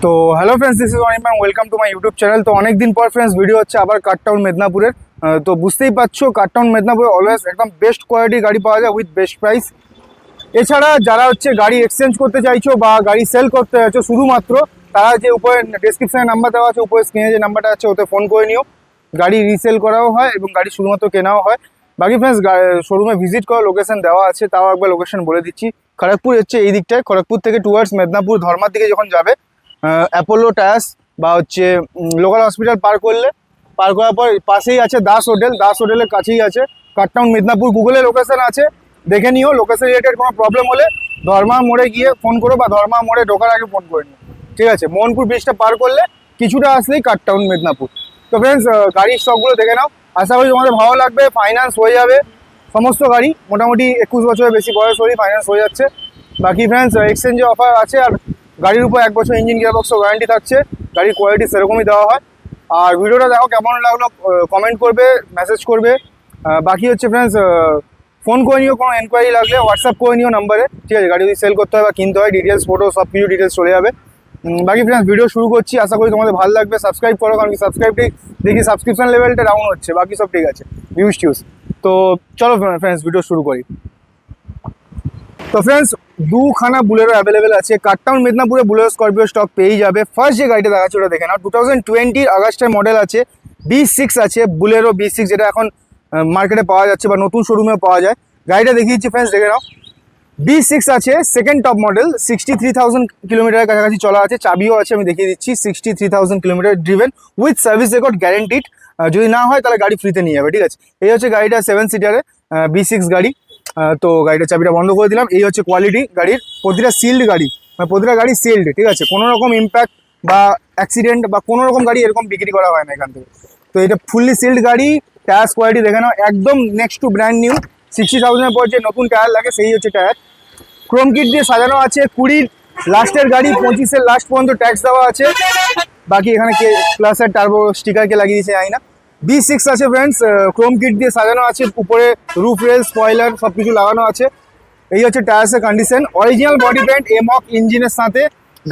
তো hello friends, this is Anirban, welcome to my YouTube channel. তো অনেক দিন পর ফ্রেন্ডস ভিডিও হচ্ছে আবার কাটটাউন মেদিনীপুরের। তো বুঝতেই পারছো কাটটাউন মেদিনীপুরে অলওয়েজ একদম বেস্ট কোয়ালিটির গাড়ি পাওয়া যায় উইথ বেস্ট প্রাইস। এছাড়া যারা হচ্ছে গাড়ি এক্সচেঞ্জ করতে চাইছো বা গাড়ি সেল করতে চাইছো, শুধুমাত্র তারা যে উপরে ডেসক্রিপশনে নাম্বার দেওয়া আছে, উপরে স্ক্রিনে যে নাম্বারটা আছে ওতে ফোন করে নিও। গাড়ি রিসেল করাও হয় এবং গাড়ি শুধুমাত্র কেনাও হয়। বাকি ফ্রেন্ডস শোরুমে ভিজিট করার লোকেশন দেওয়া আছে, তাও একবার লোকেশন বলে দিচ্ছি। খড়গপুর হচ্ছে এই দিকটায়, খড়গপুর থেকে টুয়ার্ডস মেদিনীপুর ধর্মার দিকে যখন যাবে, অ্যাপোলো টায়ার্স বা হচ্ছে লোকাল হসপিটাল পার করার পর পাশেই আছে দাস হোটেল। দাস হোটেলের কাছেই আছে কাটটাউন মেদিনীপুর। গুগলে লোকেশন আছে, দেখে নিও। লোকেশন রিলেটেড কোনো প্রবলেম হলে ধর্মা মোড়ে গিয়ে ফোন করো বা ধর্মা মোড়ে ঢোকার আগে ফোন করে নিও, ঠিক আছে? মোহনপুর ব্রিজটা পার করলে কিছুটা আসলেই কাটটাউন মেদিনীপুর। তো ফ্রেন্ডস গাড়ির স্টকগুলো দেখে নাও, আশা করি তোমাদের ভালো লাগবে। ফাইন্যান্স হয়ে যাবে সমস্ত গাড়ি, মোটামুটি 21 বছরের বেশি বয়স হলেই ফাইন্যান্স হয়ে যাচ্ছে। বাকি ফ্রেন্ডস এক্সচেঞ্জে অফার আছে, আর গাড়ির উপর 1 বছর ইঞ্জিন গিয়ারবক্সও ওয়ারেন্টি থাকছে। গাড়ির কোয়ালিটি সেরকমই দেওয়া হয়। আর ভিডিওটা দেখো, কেমন লাগলো কমেন্ট করবে, মেসেজ করবে। বাকি হচ্ছে ফ্রেন্ডস ফোন করে নিও, কোনো এনকোয়ারি লাগলে হোয়াটসঅ্যাপ করে নিও নাম্বারে, ঠিক আছে? গাড়ি যদি সেল করতে হয় বা কিনতে হয়, ডিটেলস ফটো সব কিছু ডিটেলস চলে যাবে। বাকি ফ্রেন্ডস ভিডিও শুরু করছি, আশা করি তোমাদের ভালো লাগবে। সাবস্ক্রাইব করো, কারণ কি সাবস্ক্রাইবটাই দেখি সাবস্ক্রিপশন লেভেলটা ডাউন হচ্ছে, বাকি সব ঠিক আছে, ভিউজ। তো চলো ফ্রেন্ডস ভিডিও শুরু করি। তো ফ্রেন্ডস দুখানা বুলেরো অ্যাভেলেবেল আছে কাটটাউন মেদিনীপুরে। বুলেরো স্করপিও স্টক পেয়ে যাবে। ফার্স্ট যে গাড়িটা দেখাচ্ছে ওটা দেখে নাও, 2020 আগস্টের মডেল আছে, B6 আছে। বুলেরো B6 যেটা এখন মার্কেটে পাওয়া যাচ্ছে বা নতুন শোরুমেও পাওয়া যায়। গাড়িটা দেখিয়ে দিচ্ছি ফ্রেন্ডস, দেখে নাও। B6 আছে, সেকেন্ড টপ মডেল, 63,000 কিলোমিটারের কাছাকাছি চলা আছে। চাবিও আছে, আমি দেখিয়ে দিচ্ছি। 63,000 kilometre driven with service record guaranteed. যদি না হয় তাহলে গাড়ি ফ্রিতে নিয়ে যাবে, ঠিক আছে? এই হচ্ছে গাড়িটা, 7 সিটারে B6 গাড়ি। তো গাড়িটা চাবিটা বন্ধ করে দিলাম। এই হচ্ছে কোয়ালিটি গাড়ির, প্রতিটা সিল্ড গাড়ি, মানে প্রতিটা গাড়ি সিল্ড, ঠিক আছে? কোনো রকম ইম্প্যাক্ট বা অ্যাক্সিডেন্ট বা কোনো রকম গাড়ি এরকম বিক্রি করা হয় না এখান থেকে। তো এটা ফুললি সিল্ড গাড়ি। টায়ার্স কোয়ালিটি দেখে নাও, একদম নেক্সট টু ব্র্যান্ড নিউ। 60,000-এর পর যে নতুন টায়ার লাগে সেই হচ্ছে টায়ার। ক্রোম কিট দিয়ে সাজানো আছে। 20 লাস্টের গাড়ি, 25-এর লাস্ট পর্যন্ত ট্যাক্স দেওয়া আছে। বাকি এখানে কে প্লাসের টার্বো স্টিকারকে লাগিয়ে দিয়েছে জানি না। B6 আছে ফ্রেন্ডস, ক্রোম কিট দিয়ে সাজানো আছে। উপরে রুফ রেল, স্পয়লার সব কিছু লাগানো আছে। এই হচ্ছে টায়ার্সের কন্ডিশন। অরিজিনাল বডি প্যান্ট, এমক ইঞ্জিনের সাথে।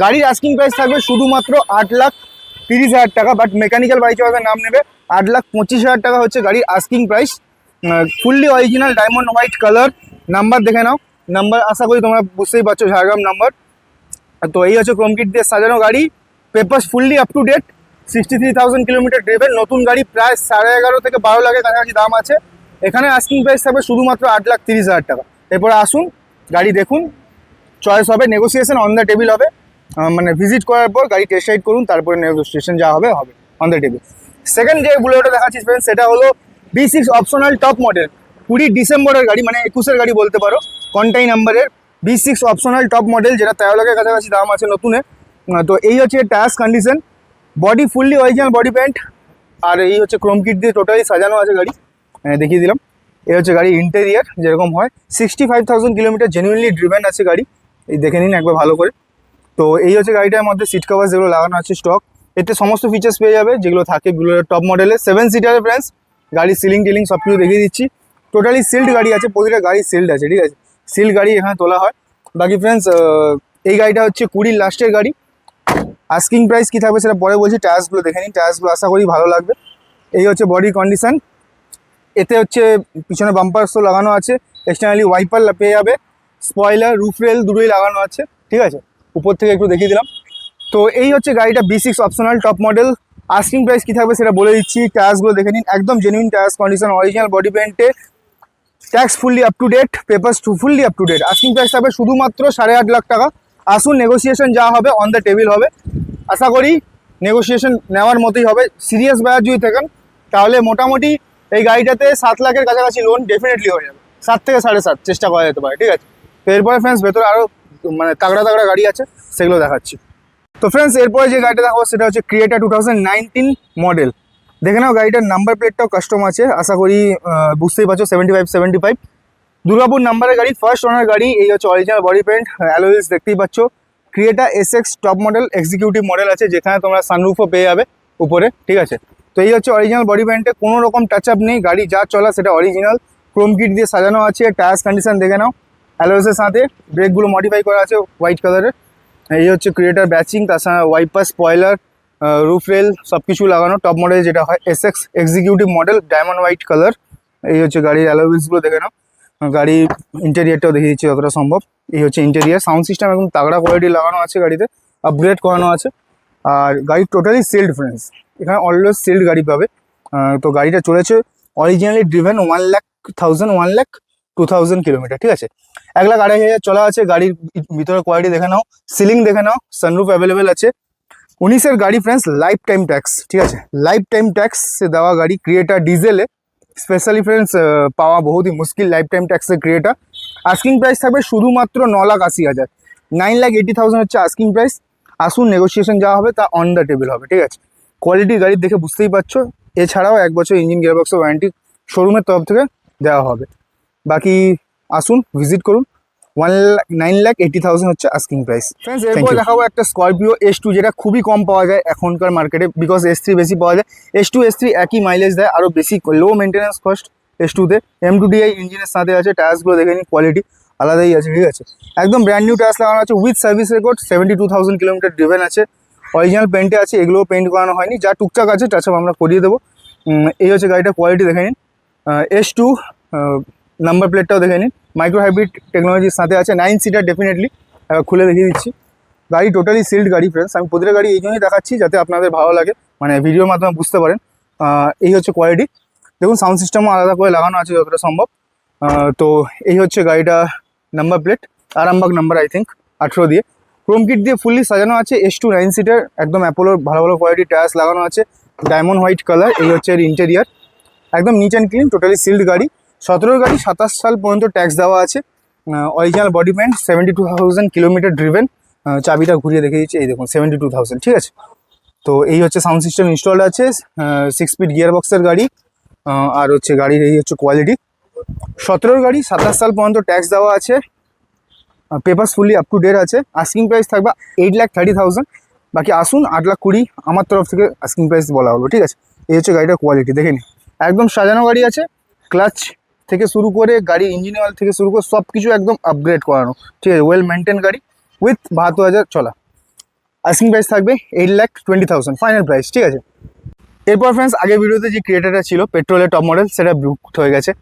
গাড়ির আস্কিং প্রাইস থাকবে শুধুমাত্র 8,30,000 টাকা, বাট মেকানিক্যাল বাই চয়েসের নাম নেবে। 8,25,000 টাকা হচ্ছে গাড়ির asking price. Fully original diamond white colour. Number দেখে নাও, নাম্বার আশা করি তোমরা বুঝতেই পারছো, ঝাড়গ্রাম নাম্বার। তো এই হচ্ছে ক্রোম কিট দিয়ে সাজানো গাড়ি। Papers fully up to date. 63,000 kilometre driven. নতুন গাড়ি প্রায় 11.5 থেকে 12 লাখের কাছাকাছি দাম আছে। এখানে আস্কিং প্রাইস থাকবে শুধুমাত্র 8,30,000 টাকা। এরপরে আসুন, গাড়ি দেখুন, চয়েস হবে, নেগোসিয়েশন অন দ্য টেবিল হবে। মানে ভিজিট করার পর গাড়ি টেস্ট রাইড করুন, তারপরে নেগোসিয়েশন যা হবে হবে অন দ্য টেবিল। সেকেন্ড যে বুলেরোটা দেখাচ্ছি ফ্রেন্ডস, সেটা হলো B6 অপশনাল টপ মডেল। 20 ডিসেম্বরের গাড়ি, মানে 21-এর গাড়ি বলতে পারো। কন্টাই নাম্বারের B6 অপশনাল টপ মডেল, যেটা 13 লাখের কাছাকাছি দাম আছে নতুনে। তো এই হচ্ছে tyres condition. Body fully original body paint. আর এই হচ্ছে ক্রোম কিট দিয়ে টোটালি সাজানো আছে গাড়ি, দেখিয়ে দিলাম। এই হচ্ছে গাড়ি ইন্টেরিয়ার যেরকম হয়। 65,000 কিলোমিটার জেনুইনলি ড্রিভেন আছে গাড়ি, এই দেখে নিন একবার ভালো করে। তো এই হচ্ছে গাড়িটার মধ্যে সিট কভার যেগুলো লাগানো আছে স্টক। এতে সমস্ত ফিচার্স পেয়ে যাবে যেগুলো থাকে বুলেরো টপ মডেলে। 7 সিটারের ফ্রেন্ডস গাড়ি, সিলিং টিলিং সব কিছু দেখিয়ে দিচ্ছি। টোটালি সিল্ড গাড়ি আছে, প্রতিটা গাড়ি সিল্ড আছে, ঠিক আছে? সিল্ড গাড়ি এখানে তোলা হয়। বাকি ফ্রেন্ডস এই গাড়িটা হচ্ছে 20 লাস্টের গাড়ি। আস্কিং প্রাইস কী থাকবে সেটা পরে বলছি। টায়ার্সগুলো দেখে নিন, টায়ার্সগুলো আশা করি ভালো লাগবে। এই হচ্ছে বডি কন্ডিশন। এতে হচ্ছে পিছনে বাম্পারসও লাগানো আছে, এক্সটার্নালি ওয়াইপার পেয়ে যাবে, স্পয়লার, রুফ রেল দুটোই লাগানো আছে, ঠিক আছে? উপর থেকে একটু দেখিয়ে দিলাম। তো এই হচ্ছে গাড়িটা B6 optional top model. Asking price কী থাকবে সেটা বলে দিচ্ছি। টায়ার্সগুলো দেখে নিন, একদম genuine tyres condition, original body পেন্টে, tax fully up to date, papers fully up to date. Asking price থাকবে শুধুমাত্র 8.5 লাখ টাকা। আসুন, নেগোসিয়েশন যা হবে অন দ্য টেবিল হবে। আশা করি নেগোসিয়েশন নেওয়ার মতোই হবে। সিরিয়াস বায়ার যদি থাকেন তাহলে মোটামুটি এই গাড়িটাতে 7 লাখের কাছাকাছি লোন ডেফিনেটলি হয়ে যাবে। 7 থেকে 7.5 চেষ্টা করা যেতে পারে, ঠিক আছে? তো এরপরে ফ্রেন্ডস ভেতরে আরও মানে তাগড়া তাগড়া গাড়ি আছে, সেগুলো দেখাচ্ছি। তো ফ্রেন্ডস এরপরে যে গাড়িটা দেখাবো সেটা হচ্ছে ক্রিয়েটা 2019 মডেল। দেখে নাও, গাড়িটার নাম্বার প্লেটটাও কাস্টম আছে, আশা করি বুঝতেই পারছো। 75 দুর্গাপুর নাম্বারের গাড়ি, ফার্স্ট ওনার গাড়ি। এই হচ্ছে অরিজিনাল বডি পেন্ট, অ্যালয়েস দেখতেই পাচ্ছ। ক্রিয়েটা SX top model, executive model আছে, যেখানে তোমরা সানরুফও পেয়ে যাবে উপরে, ঠিক আছে? তো এই হচ্ছে অরিজিনাল বডি পেন্টে, কোনো রকম টাচ আপ নেই। গাড়ি যা চলা সেটা অরিজিনাল। ক্রোম কিট দিয়ে সাজানো আছে। টায়ার্স কন্ডিশন দেখে নাও, অ্যালয়েসের সাথে। ব্রেকগুলো মডিফাই করা আছে হোয়াইট কালারের। এই হচ্ছে ক্রিয়েটার ব্যাচিং, তাছাড়া ওয়াইপার, স্পয়লার, রুফ রেল সব কিছু লাগানো। টপ মডেল যেটা হয় Essex executive model, diamond white colour. এই হচ্ছে গাড়ির অ্যালোভিসগুলো দেখে নাও। গাড়ির ইন্টেরিয়ারটাও দেখিয়ে দিচ্ছি যতটা সম্ভব। এই হচ্ছে ইন্টেরিয়ার, সাউন্ড সিস্টেম একদম তাগড়া কোয়ালিটি লাগানো আছে গাড়িতে, আপগ্রেড করানো আছে। আর গাড়ি টোটালি সিল্ড ফ্রেন্ডস, এখানে অলওয়েজ সিল্ড গাড়ি পাবে। তো গাড়িটা চলেছে অরিজিনালি ড্রিভেন 1,02,000 কিলোমিটার, ঠিক আছে। 1,28,000 চলা আছে। গাড়ির ভিতরে কোয়ালিটি দেখে নাও, সিলিং দেখে নাও, সানরুফ অ্যাভেলেবেল আছে। 19-এর গাড়ি ফ্রেন্ডস, লাইফ টাইম ট্যাক্স, ঠিক আছে। লাইফ টাইম ট্যাক্স দেওয়া গাড়ি, ক্রিয়েটার ডিজেলে স্পেশালি ফ্রেন্ডস পাওয়া বহুতই মুশকিল লাইফ টাইম ট্যাক্সের ক্রিয়েটার। আস্কিং প্রাইস থাকবে শুধুমাত্র 9,80,000, 9,80,000 হচ্ছে আস্কিং প্রাইস। আসুন, নেগোসিয়েশন যা হবে তা অন দ্য টেবিল হবে, ঠিক আছে। কোয়ালিটি গাড়ি দেখে বুঝতেই পারছো। এছাড়াও 1 বছর ইঞ্জিন গিয়ারবক্সের ওয়ারেন্টি শোরুমের তরফ থেকে দেওয়া হবে। বাকি আসুন, ভিজিট করুন। 9,80,000 হচ্ছে আস্কিং প্রাইস ফ্রেন্ডস। এরপর দেখাবো একটা স্করপিও S2, যেটা খুবই কম পাওয়া যায় এখনকার মার্কেটে, বিকজ S3 বেশি পাওয়া যায়। S2 S3 একই মাইলেজ দেয়, আরও বেশি লো মেনটেন্যান্স কস্ট S2-তে। M2DI ইঞ্জিনের সাথে আছে। টায়ার্সগুলো দেখে নিন, কোয়ালিটি আলাদাই আছে, ঠিক আছে। একদম ব্র্যান্ড নিউ টায়ার্স লাগানো আছে with service record, 72,000 kilometre driven আছে। অরিজিনাল পেন্টে আছে, এগুলোও পেন্ট করানো হয়নি, যা টুকটাক আছে টাচআপ আমরা করিয়ে দেবো। এই হচ্ছে গাড়িটা কোয়ালিটি দেখে নিন। S2 নাম্বার প্লেটটাও দেখে নিন, মাইক্রো হাইব্রিড টেকনোলজির সাথে আছে। 9 সিটার ডেফিনেটলি, খুলে দেখিয়ে দিচ্ছি। গাড়ি টোটালি সিল্ড গাড়ি ফ্রেন্ডস। আমি প্রতিটা গাড়ি এই জন্যই দেখাচ্ছি যাতে আপনাদের ভালো লাগে, মানে ভিডিওর মাধ্যমে বুঝতে পারেন। এই হচ্ছে কোয়ালিটি, দেখুন সাউন্ড সিস্টেমও আলাদা করে লাগানো আছে যতটা সম্ভব। তো এই হচ্ছে গাড়িটা number plate, Arambagh number I think 18 দিয়ে। ক্রোম কিট দিয়ে ফুললি সাজানো আছে। S2 9 সিটার, একদম অ্যাপোলোর ভালো ভালো কোয়ালিটি টায়ার্স লাগানো আছে, ডায়মন্ড হোয়াইট কালার। এই হচ্ছে এর ইন্টেরিয়ার, একদম neat and clean, totally sealed গাড়ি। 17-র গাড়ি, 27 সাল পর্যন্ত ট্যাক্স দেওয়া আছে। Original body paint, 72,000 kilometre driven. চাবিটা ঘুরিয়ে দেখে দিচ্ছি, এই দেখুন 72,000, ঠিক আছে। তো এই হচ্ছে সাউন্ড সিস্টেম ইনস্টলড আছে। 6 স্পিড গিয়ার বক্সের গাড়ি। আর হচ্ছে গাড়ির এই হচ্ছে কোয়ালিটি। 17-র গাড়ি, 27 সাল পর্যন্ত ট্যাক্স দেওয়া আছে। Papers fully up to date আছে। আস্কিং প্রাইস থাকবে 8,30,000। বাকি আসুন 8,20,000 আমার তরফ থেকে আস্কিং প্রাইস বলা হলো, ঠিক আছে। এই হচ্ছে গাড়িটার কোয়ালিটি দেখে নিন, একদম সাজানো গাড়ি আছে। ক্লাচ থেকে শুরু করে গাড়ি ইঞ্জিন অয়েল থেকে শুরু করে সব কিছু একদম আপগ্রেড করানো, ঠিক আছে। ওয়েল মেনটেন গাড়ি উইথ 72,000 চলা। আস্কিং প্রাইস থাকবে 8,20,000 ফাইনাল প্রাইস, ঠিক আছে। এরপর ফ্রেন্ডস, আগের ভিডিওতে যে ক্রিয়েটারটা ছিল পেট্রোলের টপ মডেল, সেটা বুক হয়ে গেছে।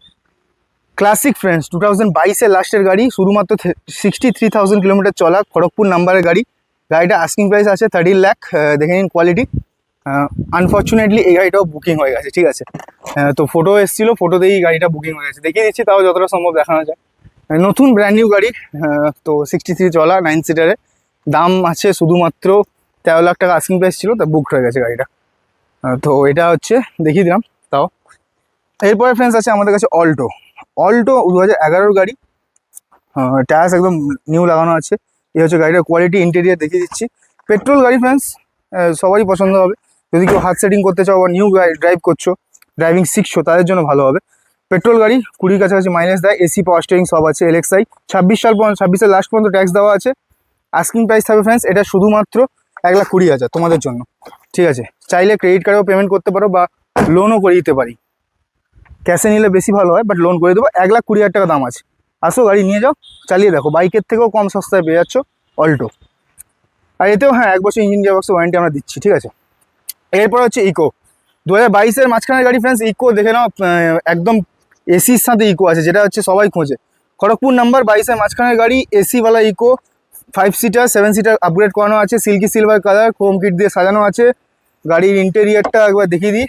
ক্লাসিক ফ্রেন্ডস 2022-এর লাস্টের গাড়ি, শুধুমাত্র 63,000 কিলোমিটার চলা, খড়গপুর নাম্বারের গাড়ি। গাড়িটা আস্কিং প্রাইস আছে 13 লাখ। দেখে নিন কোয়ালিটি। আনফর্চুনেটলি এই গাড়িটাও বুকিং হয়ে গেছে, ঠিক আছে। তো ফটো এসেছিলো, ফটোতেই গাড়িটা বুকিং হয়ে গেছে। দেখিয়ে দিচ্ছি তাও যতটা সম্ভব দেখানো যায়। নতুন ব্র্যান্ড নিউ গাড়ি। তো 63 চলা, 9 সিটারে। দাম আছে শুধুমাত্র 13 লাখ টাকা আস্কিং প্রাইস ছিল, তা বুকড হয়ে গেছে গাড়িটা। তো এটা হচ্ছে দেখিয়ে দিলাম তাও। এরপরে ফ্রেন্ডস আছে আমাদের কাছে অল্টো। অল্টো 2011-র গাড়ি, টায়ার্স একদম নিউ লাগানো আছে। এই হচ্ছে গাড়িটার কোয়ালিটি, ইন্টেরিয়ার দেখিয়ে দিচ্ছি। পেট্রোল গাড়ি ফ্রেন্ডস, সবারই পছন্দ হবে। যদি কেউ হাত সেটিং করতে চাও বা নিউ ড্রাইভ করছো, ড্রাইভিং শিখছো, তাদের জন্য ভালো হবে। পেট্রোল গাড়ি 20 কাছাকাছি মাইলেজ দেয়, এসি পাওয়ার স্টিয়ারিং সব আছে। LXI 26 সাল পর্যন্ত, 26-এর লাস্ট পর্যন্ত ট্যাক্স দেওয়া আছে। আস্কিং প্রাইস থাকবে ফ্রেন্ডস এটা শুধুমাত্র 1,20,000 তোমাদের জন্য, ঠিক আছে। চাইলে ক্রেডিট কার্ডেও পেমেন্ট করতে পারো বা লোনও করে দিতে পারি। ক্যাশে নিলে বেশি ভালো হয়, বাট লোন করে দেবো। 1,20,000 টাকা দাম আছে। আসো গাড়ি নিয়ে যাও, চালিয়ে দেখো, বাইকের থেকেও কম সস্তায় পেয়ে যাচ্ছ অল্টো। আর এতেও হ্যাঁ 1 বছর ইঞ্জিন গিয়ারবক্সের ওয়ারেন্টি আমরা দিচ্ছি, ঠিক আছে। এরপর হচ্ছে ইকো, 2022-এর মাঝখানের গাড়ি ফ্রেন্ডস। ইকো দেখে নাও, একদম এসির সাথে ইকো আছে, যেটা হচ্ছে সবাই খোঁজে। খড়গপুর নাম্বার, 22-এর মাঝখানের গাড়ি, এসিওয়ালা ইকো। 5 সিটার 7 সিটার আপগ্রেড করানো আছে, silky silver colour, chrome kit দিয়ে সাজানো আছে। গাড়ির ইন্টেরিয়ারটা একবার দেখিয়ে দিই।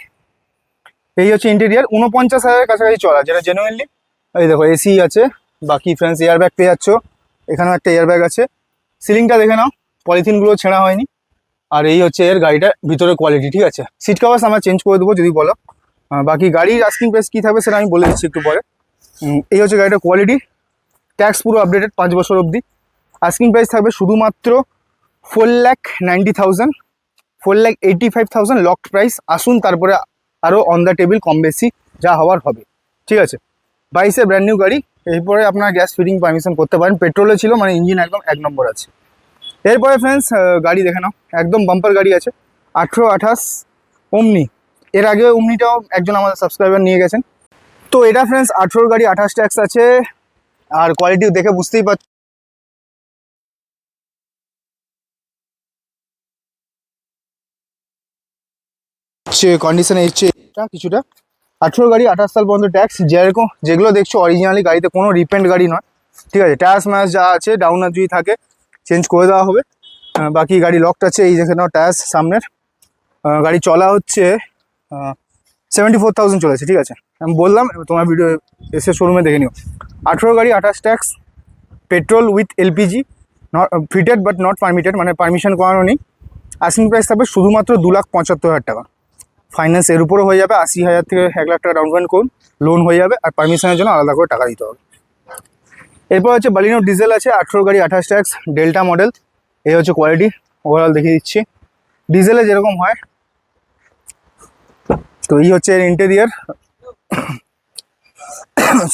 এই হচ্ছে ইন্টেরিয়ার, 49,000 কাছাকাছি চলা, যেটা জেনুইনলি। এই দেখো এসি আছে। বাকি ফ্রেন্ডস এয়ারব্যাগ পেয়ে যাচ্ছ, এখানেও একটা এয়ারব্যাগ আছে। সিলিংটা দেখে নাও, পলিথিনগুলো ছেঁড়া হয়নি। আর এই হচ্ছে এর গাড়িটার ভিতরে কোয়ালিটি, ঠিক আছে। সিট কভার্স আমরা চেঞ্জ করে দেবো যদি বলো। বাকি গাড়ির আস্কিং প্রাইস কী থাকবে সেটা আমি বলে দিচ্ছি একটু পরে। এই হচ্ছে গাড়িটার কোয়ালিটি, ট্যাক্স পুরো আপডেটেড 5 বছর অবধি। আস্কিং প্রাইস থাকবে শুধুমাত্র 4,90,000, 4,85,000 লকড প্রাইস। আসুন তারপরে আরও অন দ্য টেবিল কম বেশি যা হওয়ার হবে, ঠিক আছে। 22-এর ব্র্যান্ড নিউ গাড়ি। এরপরে আপনার গ্যাস ফিটিং পারমিশন করতে পারেন, পেট্রোলে ছিল, মানে ইঞ্জিন একদম 1 নম্বর আছে। এরপরে ফ্রেন্ডস গাড়ি দেখে নাও, একদম বাম্পার গাড়ি আছে। 1828 ওমনি, এর আগে ওমনিটাও একজন আমাদের সাবস্ক্রাইবার নিয়ে গেছেন। তো এটা ফ্রেন্ডস 18-র গাড়ি, 28 ট্যাক্স আছে। আর কোয়ালিটি দেখে বুঝতেই পারছি। হচ্ছে কন্ডিশনে এসছে এটা কিছুটা। 18 গাড়ি 28 সাল পর্যন্ত ট্যাক্স, যেরকম যেগুলো দেখছো অরিজিনালি গাড়িতে কোনো রিপেন্ট গাড়ি নয়, ঠিক আছে। টায়ার্স ম্যাচ যা আছে ডাউনার যদি থাকে চেঞ্জ করে দেওয়া হবে। বাকি গাড়ি লকড আছে, এই যেখানে টায়ার্স সামনের। গাড়ি চলা হচ্ছে 74,000 চলেছে, ঠিক আছে। আমি বললাম তোমার ভিডিও এসে শোরুমে দেখে নিও। 18 গাড়ি 28 tax, petrol with LPG, not fitted but not permitted, মানে পারমিশন করানো নেই। আস্কিং প্রাইস থাকবে শুধুমাত্র 2,75,000 টাকা। ফাইন্যান্স এর উপরও হয়ে যাবে, 80,000 থেকে 1 লাখ টাকা ডাউন পেমেন্ট করুন, লোন হয়ে যাবে। আর পারমিশনের জন্য আলাদা করে টাকা দিতে হবে। এরপর হচ্ছে বালিনো ডিজেল আছে, 18 গাড়ি 28 ট্যাক্স, ডেল্টা মডেল। এই হচ্ছে কোয়ালিটি, ওভারঅল দেখিয়ে দিচ্ছি ডিজেলে যেরকম হয়। তো এই হচ্ছে এর ইন্টেরিয়ার,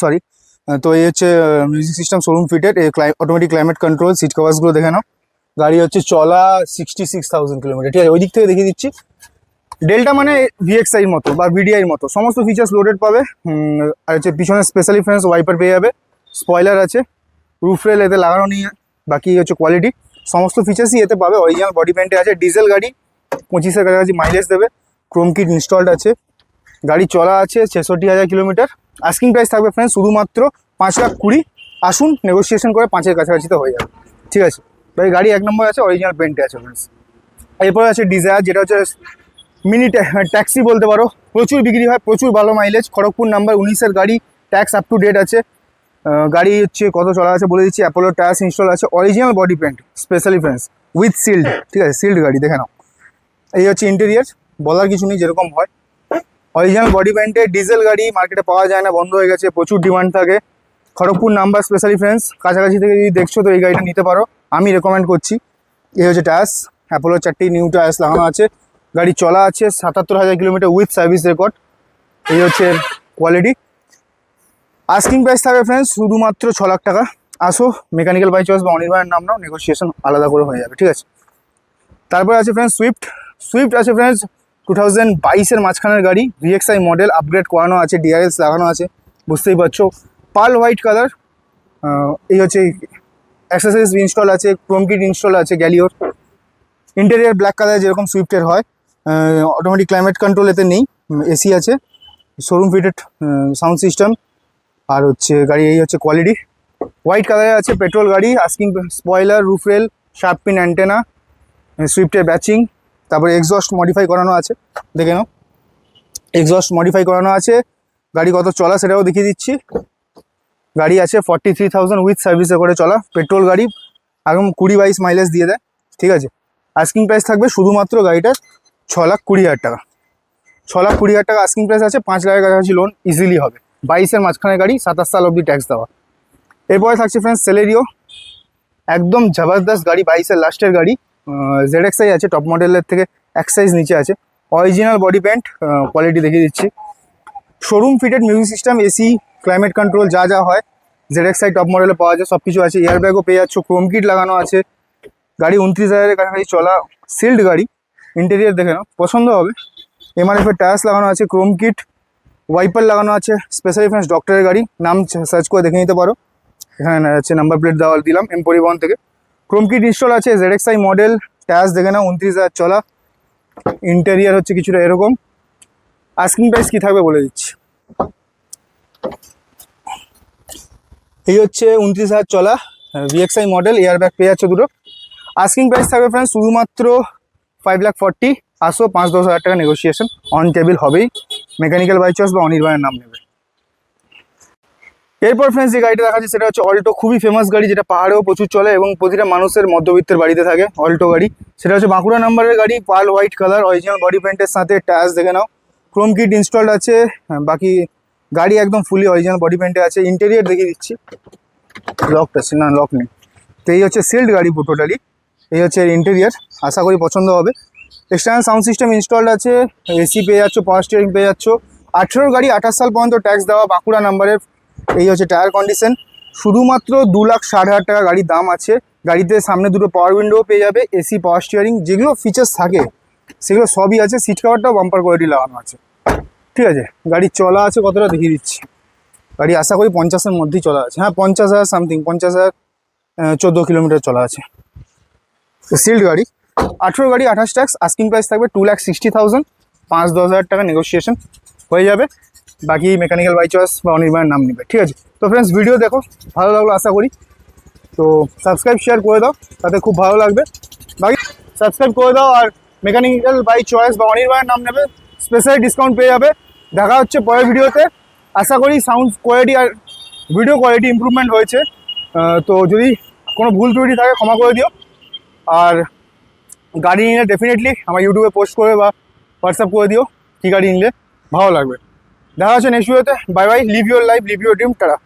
সরি। তো এই হচ্ছে music system showroom fitted, automatic climate control, seat কভার্সগুলো দেখে নাও। গাড়ি হচ্ছে চলা 66,000 কিলোমিটার, ঠিক আছে। ওই দিক থেকে দেখিয়ে দিচ্ছি। ডেল্টা মানে ভিএক্সআইয়ের মতো বা ভিডিআইয়ের মতো সমস্ত ফিচার্স লোডেড পাবে। আর হচ্ছে পিছনে স্পেশালি ফ্রেন্স ওয়াইপার পেয়ে যাবে, স্পয়লার আছে, রুফ রেল এতে লাগানো নেই। বাকি হচ্ছে কোয়ালিটি, সমস্ত ফিচার্সই এতে পাবে, অরিজিনাল বডি পেন্টে আছে। ডিজেল গাড়ি 25-এর কাছাকাছি মাইলেজ দেবে, ক্রোম কিট ইনস্টলড আছে। গাড়ি চলা আছে 66,000 কিলোমিটার। আস্কিং প্রাইস থাকবে ফ্রেন্ডস শুধুমাত্র 5,20,000। আসুন নেগোসিয়েশন করে 5-এর কাছাকাছি তো হয়ে যাবে, ঠিক আছে। ভাই গাড়ি 1 নম্বর আছে, অরিজিনাল পেন্টে আছে ফ্রেন্ডস। এরপরে আছে ডিজায়ার, যেটা হচ্ছে মিনি ট্যাক্সি বলতে পারো, প্রচুর বিক্রি হয়, প্রচুর ভালো মাইলেজ। খড়গপুর নাম্বার 19-এর গাড়ি, ট্যাক্স আপ টু ডেট আছে। গাড়ি হচ্ছে কত চলা আছে বলে দিচ্ছি। অ্যাপোলো টায়ার্স ইনস্টল আছে, original body paint, specially friends with sealed, ঠিক আছে। সিল্ড গাড়ি দেখে নাও। এই হচ্ছে ইন্টেরিয়ার, বলার কিছু নেই, যেরকম হয় অরিজিনাল বডি পেন্টে। ডিজেল গাড়ি মার্কেটে পাওয়া যায় না, বন্ধ হয়ে গেছে, প্রচুর ডিমান্ড থাকে। খড়গপুর নাম্বার স্পেশালি ফ্রেন্ডস, কাছাকাছি থেকে যদি দেখছো তো এই গাড়িটা নিতে পারো, আমি রেকমেন্ড করছি। এই হচ্ছে টায়ার্স, অ্যাপোলো 4টি নিউ টায়ার্স লাগানো আছে। গাড়ি চলা আছে 77,000 কিলোমিটার উইথ সার্ভিস রেকর্ড। এই হচ্ছে কোয়ালিটি। আস্কিং প্রাইস থাকবে ফ্রেন্ডস শুধুমাত্র 6 লাখ টাকা। আসো মেকানিক্যাল বাই চয়েস বা অনির্বাণের নাম নাও, নেগোসিয়েশন আলাদা করে হয়ে যাবে, ঠিক আছে। তারপরে আছে ফ্রেন্ডস সুইফট। সুইফট আছে ফ্রেন্ডস 2022-এর মাঝখানের গাড়ি, ভিএক্সআই মডেল, আপগ্রেড করানো আছে, ডিআরএস লাগানো আছে, বুঝতেই পারছো। Pearl white colour. এই হচ্ছে অ্যাক্সেসরিজ ইনস্টল আছে, ক্রোম কিট ইনস্টল আছে গ্যালিওর। ইন্টেরিয়ার ব্ল্যাক কালার যেরকম সুইফটের হয়। অটোমেটিক ক্লাইমেট কন্ট্রোল এতে নেই, এসি আছে, শোরুম ফিটেড সাউন্ড সিস্টেম। আর হচ্ছে গাড়ি এই হচ্ছে কোয়ালিটি, হোয়াইট কালারে আছে, পেট্রোল গাড়ি। Asking spoiler, roof rail, sharp pin antenna, সুইফটের ব্যাচিং। তারপরে এক্সস্ট মডিফাই করানো আছে, দেখে নাও। এক্সস্ট মডিফাই করানো আছে। গাড়ি কত চলা সেটাও দেখিয়ে দিচ্ছি। গাড়ি আছে 43,000 উইথ সার্ভিসে করে চলা, পেট্রোল গাড়ি, একদম 20-22 মাইলেজ দিয়ে দেয়, ঠিক আছে। আস্কিং প্রাইস থাকবে শুধুমাত্র গাড়িটার 6,20,000 টাকা। 6,20,000 টাকা আস্কিং প্রাইস আছে, 5 লাখের কাছাকাছি লোন ইজিলি হবে। 22-এর মাঝখানে গাড়ি, 27 সাল অবধি ট্যাক্স দেওয়া। এরপরে থাকছে ফ্রেন্ডস সেলেরিও, একদম জবরদস্ত গাড়ি, 22-এর লাস্টের গাড়ি। ZXi আছে, টপ মডেলের থেকে 1 সাইজ নিচে আছে। অরিজিনাল বডি প্যান্ট, কোয়ালিটি দেখিয়ে দিচ্ছি। Showroom fitted music system, AC, climate control যা যা হয় ZXi টপ মডেলে পাওয়া যায়, সব কিছু আছে। এয়ার ব্যাগও পেয়ে যাচ্ছ, ক্রোম কিট লাগানো আছে। গাড়ি 29,000-এর কাছাকাছি চলা, সিল্ড গাড়ি। ইন্টেরিয়ার দেখে নাও, পছন্দ হবে। MRF-এর টায়ার্স লাগানো আছে, ক্রোম কিট, ওয়াইপার লাগানো আছে। স্পেশালি ফ্রেন্ডস ডক্টরের গাড়ি, নাম সার্চ করে দেখে নিতে পারো, এখানে আছে নাম্বার প্লেট দেওয়া দিলাম, এম পরিবহন থেকে। ক্রোম কিট ইনস্টল আছে, ZXi মডেল, টায়ার্স দেখে নাও, 29,000 চলা। ইন্টেরিয়ার হচ্ছে কিছুটা এরকম। আস্কিং প্রাইস কী থাকবে বলে দিচ্ছি। এই হচ্ছে 29,000 চলা VXI মডেল, এয়ার ব্যাগ পেয়ে যাচ্ছে দুটো। আস্কিং প্রাইস থাকবে ফ্রেন্ডস শুধুমাত্র 5,40,000। আসো 5-10 হাজার টাকা নেগোসিয়েশন অন টেবিল হবেই। মেকানিক্যাল বাই চয়েস বা অনির্বাণের নাম নেবে। এরপর ফ্রেন্ডস যে গাড়িটা দেখাচ্ছে সেটা হচ্ছে অল্টো, খুবই ফেমাস গাড়ি, যেটা পাহাড়েও প্রচুর চলে এবং প্রতিটা মানুষের মধ্যবিত্তের বাড়িতে থাকে অল্টো গাড়ি। সেটা হচ্ছে বাঁকুড়া নাম্বারের গাড়ি, pearl white colour, original body পেন্টের সাথে টায়ার্স দেখে নাও, ক্রোম কিট ইনস্টলড আছে। বাকি গাড়ি একদম ফুলি অরিজিনাল বডি পেন্টে আছে। ইন্টেরিয়ার দেখিয়ে দিচ্ছি, লকড আছে না, লক নেই। তো এই হচ্ছে সিল্ড গাড়ি টোটালি। এই হচ্ছে ইন্টেরিয়ার, আশা করি পছন্দ হবে। এক্সটার্নাল সাউন্ড সিস্টেম ইনস্টলড আছে, এসি পেয়ে যাচ্ছ, পাওয়ার স্টিয়ারিং পেয়ে যাচ্ছ। 18 গাড়ি, 28 সাল পর্যন্ত ট্যাক্স দেওয়া, বাঁকুড়া নাম্বারের। এই হচ্ছে টায়ার কন্ডিশন, শুধুমাত্র 2,60,000 টাকা গাড়ির দাম আছে। গাড়িতে সামনে দুটো পাওয়ার উইন্ডো পেয়ে যাবে, এসি, পাওয়ার স্টিয়ারিং, যেগুলো ফিচার্স থাকে সেগুলো সবই আছে। সিট কভারটাও বাম্পার কোয়ালিটি লাগানো আছে, ঠিক আছে। গাড়ি চলা আছে কতটা দেখিয়ে দিচ্ছি। গাড়ি আশা করি 50-এর মধ্যেই চলা আছে, হ্যাঁ 50,000 সামথিং, 50,014 কিলোমিটার চলা আছে। সিল্ড গাড়ি, 18 গাড়ি, 28 ট্যাক্স। আস্কিং প্রাইস থাকবে 2,60,000। 5-10 হাজার টাকা নেগোসিয়েশন হয়ে যাবে, বাকি মেকানিক্যাল বাই চয়েস বা অনির্বাণের নাম নেবে, ঠিক আছে? তো ফ্রেন্ডস ভিডিও দেখো, ভালো লাগলো আশা করি। তো সাবস্ক্রাইব শেয়ার করে দাও, তাতে খুব ভালো লাগবে। বাকি সাবস্ক্রাইব করে দাও, আর মেকানিক্যাল বাই চয়েস বা অনির্বাণের নাম নেবে, স্পেশাল ডিসকাউন্ট পেয়ে যাবে। দেখা হচ্ছে পরের ভিডিওতে। আশা করি সাউন্ড কোয়ালিটি আর ভিডিও কোয়ালিটি ইমপ্রুভমেন্ট হয়েছে। তো যদি কোনো ভুল ত্রুটি থাকে ক্ষমা করে দিও। আর গাড়ি নিলে ডেফিনেটলি আমার ইউটিউবে পোস্ট করে বা হোয়াটসঅ্যাপ করে দিও কী গাড়ি নিলে ভালো লাগবে। দেখা হচ্ছে নেক্সট ভিডিওতে। Bye bye, live your life, live your dream, tata.